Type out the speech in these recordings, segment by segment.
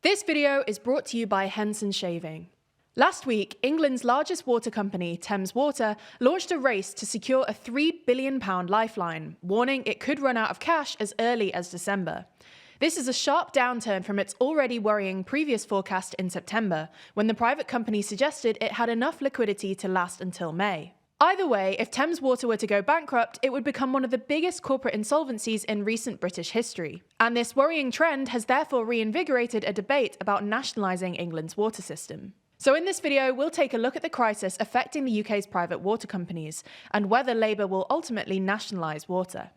This video is brought to you by Henson Shaving. Last week, England's largest water company, Thames Water, launched a race to secure a £3 billion lifeline, warning it could run out of cash as early as December. This is a sharp downturn from its already worrying previous forecast in September, when the private company suggested it had enough liquidity to last until May. Either way, if Thames Water were to go bankrupt, it would become one of the biggest corporate insolvencies in recent British history. And this worrying trend has therefore reinvigorated a debate about nationalising England's water system. So in this video, we'll take a look at the crisis affecting the UK's private water companies, and whether Labour will ultimately nationalise water.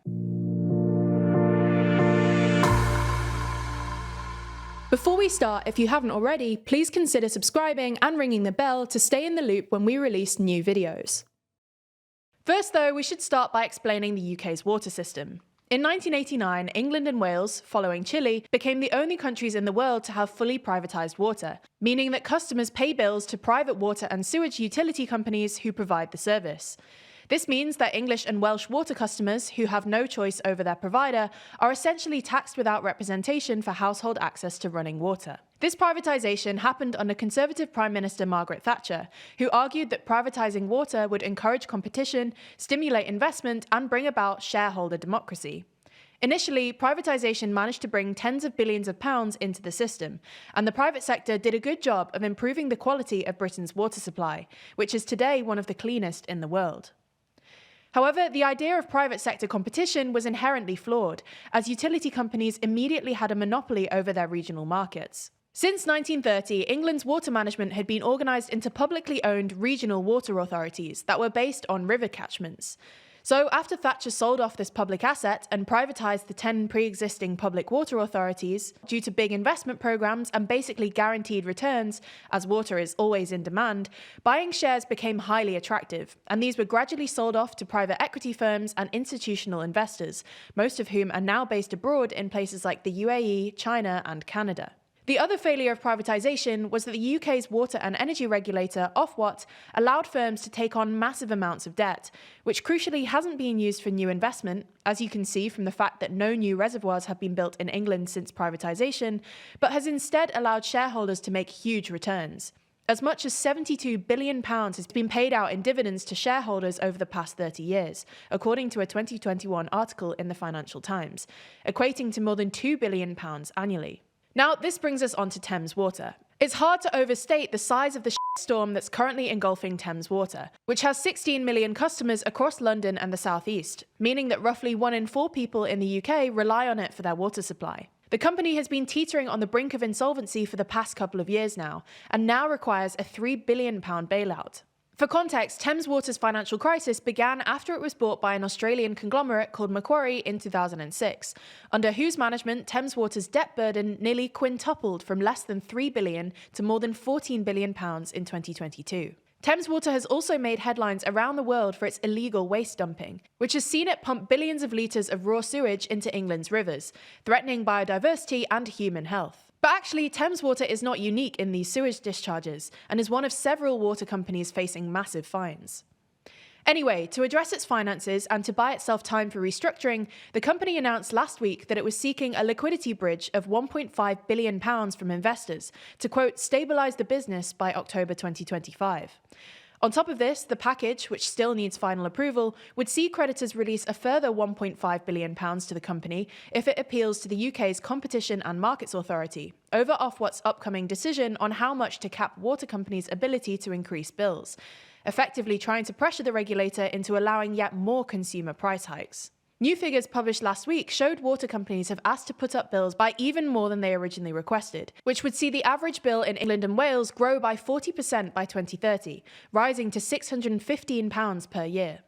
Before we start, if you haven't already, please consider subscribing and ringing the bell to stay in the loop when we release new videos. First though, we should start by explaining the UK's water system. In 1989, England and Wales, following Chile, became the only countries in the world to have fully privatised water, meaning that customers pay bills to private water and sewage utility companies who provide the service. This means that English and Welsh water customers, who have no choice over their provider, are essentially taxed without representation for household access to running water. This privatisation happened under Conservative Prime Minister Margaret Thatcher, who argued that privatising water would encourage competition, stimulate investment, and bring about shareholder democracy. Initially, privatisation managed to bring tens of billions of pounds into the system, and the private sector did a good job of improving the quality of Britain's water supply, which is today one of the cleanest in the world. However, the idea of private sector competition was inherently flawed, as utility companies immediately had a monopoly over their regional markets. Since 1930, England's water management had been organised into publicly owned regional water authorities that were based on river catchments. So after Thatcher sold off this public asset and privatised the 10 pre-existing public water authorities, due to big investment programmes and basically guaranteed returns, as water is always in demand, buying shares became highly attractive, and these were gradually sold off to private equity firms and institutional investors, most of whom are now based abroad in places like the UAE, China and Canada. The other failure of privatisation was that the UK's water and energy regulator, Ofwat, allowed firms to take on massive amounts of debt, which crucially hasn't been used for new investment, as you can see from the fact that no new reservoirs have been built in England since privatisation, but has instead allowed shareholders to make huge returns. As much as £72 billion has been paid out in dividends to shareholders over the past 30 years, according to a 2021 article in the Financial Times, equating to more than £2 billion annually. Now, this brings us on to Thames Water. It's hard to overstate the size of the storm that's currently engulfing Thames Water, which has 16 million customers across London and the South East, meaning that roughly 1 in 4 people in the UK rely on it for their water supply. The company has been teetering on the brink of insolvency for the past couple of years now, and now requires a £3 billion bailout. For context, Thames Water's financial crisis began after it was bought by an Australian conglomerate called Macquarie in 2006, under whose management Thames Water's debt burden nearly quintupled from less than £3 billion to more than £14 billion in 2022. Thames Water has also made headlines around the world for its illegal waste dumping, which has seen it pump billions of litres of raw sewage into England's rivers, threatening biodiversity and human health. But actually, Thames Water is not unique in these sewage discharges, and is one of several water companies facing massive fines. Anyway, to address its finances and to buy itself time for restructuring, the company announced last week that it was seeking a liquidity bridge of £1.5 billion from investors to, quote, stabilise the business by October 2025. On top of this, the package, which still needs final approval, would see creditors release a further £1.5 billion to the company if it appeals to the UK's Competition and Markets Authority over Ofwat's upcoming decision on how much to cap water companies' ability to increase bills, effectively trying to pressure the regulator into allowing yet more consumer price hikes. New figures published last week showed water companies have asked to put up bills by even more than they originally requested, which would see the average bill in England and Wales grow by 40% by 2030, rising to £615 per year.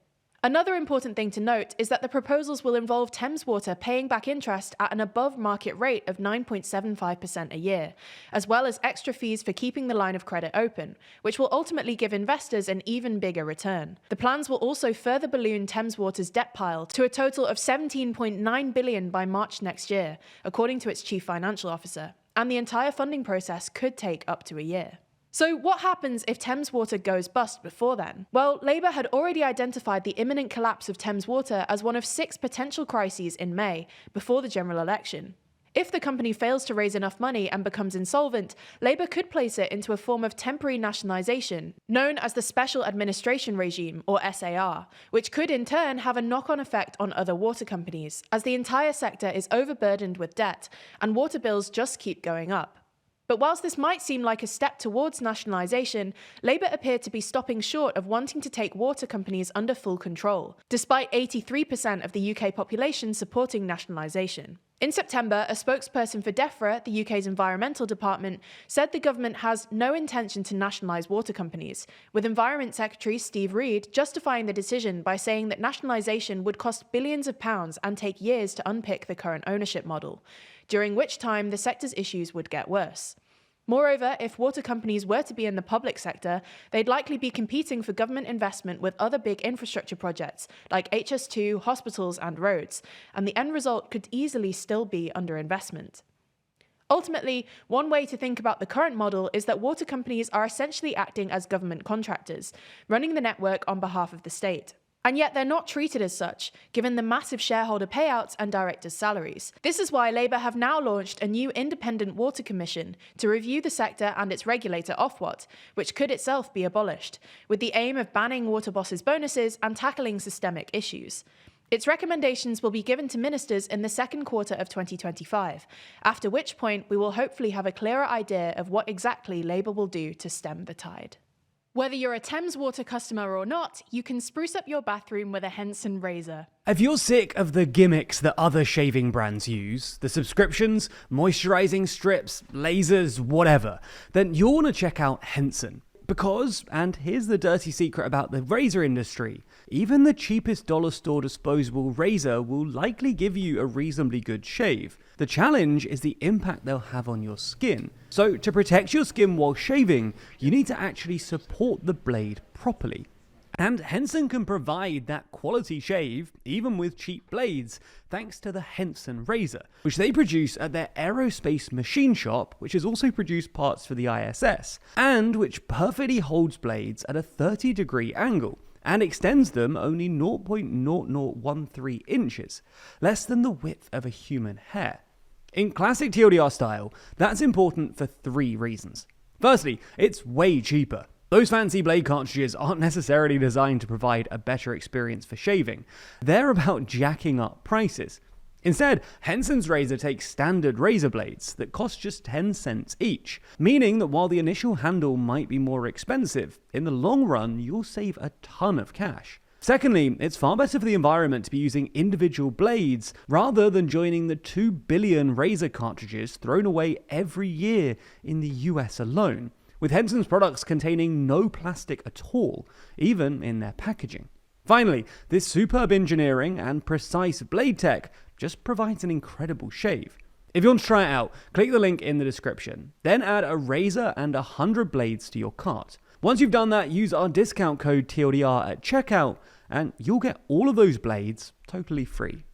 Another important thing to note is that the proposals will involve Thames Water paying back interest at an above-market rate of 9.75% a year, as well as extra fees for keeping the line of credit open, which will ultimately give investors an even bigger return. The plans will also further balloon Thames Water's debt pile to a total of £17.9 billion by March next year, according to its chief financial officer, and the entire funding process could take up to a year. So what happens if Thames Water goes bust before then? Well, Labour had already identified the imminent collapse of Thames Water as one of 6 potential crises in May, before the general election. If the company fails to raise enough money and becomes insolvent, Labour could place it into a form of temporary nationalisation, known as the Special Administration Regime, or SAR, which could in turn have a knock-on effect on other water companies, as the entire sector is overburdened with debt, and water bills just keep going up. But whilst this might seem like a step towards nationalisation, Labour appear to be stopping short of wanting to take water companies under full control, despite 83% of the UK population supporting nationalisation. In September, a spokesperson for DEFRA, the UK's environmental department, said the government has no intention to nationalise water companies, with Environment Secretary Steve Reed justifying the decision by saying that nationalisation would cost billions of pounds and take years to unpick the current ownership model, during which time the sector's issues would get worse. Moreover, if water companies were to be in the public sector, they'd likely be competing for government investment with other big infrastructure projects like HS2, hospitals and roads, and the end result could easily still be underinvestment. Ultimately, one way to think about the current model is that water companies are essentially acting as government contractors, running the network on behalf of the state. And yet they're not treated as such, given the massive shareholder payouts and directors' salaries. This is why Labour have now launched a new independent water commission to review the sector and its regulator Ofwat, which could itself be abolished, with the aim of banning water bosses' bonuses and tackling systemic issues. Its recommendations will be given to ministers in the second quarter of 2025, after which point we will hopefully have a clearer idea of what exactly Labour will do to stem the tide. Whether you're a Thames Water customer or not, you can spruce up your bathroom with a Henson razor. If you're sick of the gimmicks that other shaving brands use, the subscriptions, moisturizing strips, lasers, whatever, then you'll want to check out Henson. Because, and here's the dirty secret about the razor industry, even the cheapest dollar store disposable razor will likely give you a reasonably good shave. The challenge is the impact they'll have on your skin. So to protect your skin while shaving, you need to actually support the blade properly. And Henson can provide that quality shave, even with cheap blades, thanks to the Henson razor, which they produce at their aerospace machine shop, which has also produced parts for the ISS, and which perfectly holds blades at a 30-degree angle, and extends them only 0.0013 inches, less than the width of a human hair. In classic TLDR style, that's important for 3 reasons. Firstly, it's way cheaper. Those fancy blade cartridges aren't necessarily designed to provide a better experience for shaving. They're about jacking up prices. Instead, Henson's razor takes standard razor blades that cost just 10 cents each, meaning that while the initial handle might be more expensive, in the long run you'll save a ton of cash. Secondly, it's far better for the environment to be using individual blades rather than joining the 2 billion razor cartridges thrown away every year in the US alone, with Henson's products containing no plastic at all, even in their packaging. Finally, this superb engineering and precise blade tech just provides an incredible shave. If you want to try it out, click the link in the description, then add a razor and 100 blades to your cart. Once you've done that, use our discount code TLDR at checkout, and you'll get all of those blades totally free.